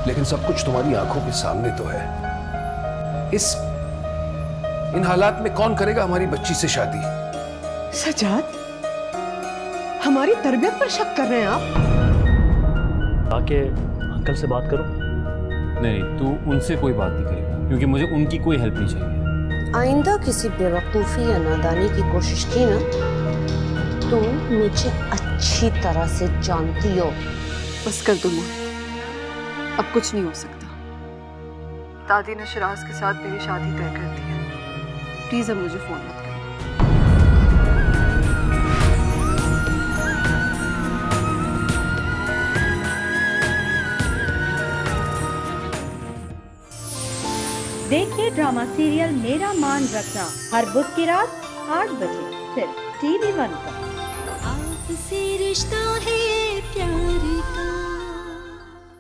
लेकिन सब कुछ तुम्हारी आंखों के सामने तो है। इन हालात में कौन करेगा हमारी बच्ची से शादी? सजाद, हमारी तरबियत पर शक कर रहे हैं आप? आके अंकल से बात करो। नहीं, तू उनसे कोई बात नहीं करेगा, क्योंकि मुझे उनकी कोई हेल्प नहीं चाहिए। आइंदा किसी बेवकूफ़ी या नादानी की कोशिश की ना, तुम मुझे अच्छी तरह से जानती हो। बस कर दो माँ, अब कुछ नहीं हो सकता। दादी ने शिराज के साथ मेरी शादी तय कर दी है। प्लीज अब मुझे फोन मत करो। देखिए ड्रामा सीरियल मेरा मान रखना हर बुध की रात 8 बजे सिर्फ TV1 पर। आपसे रिश्ता है प्यार।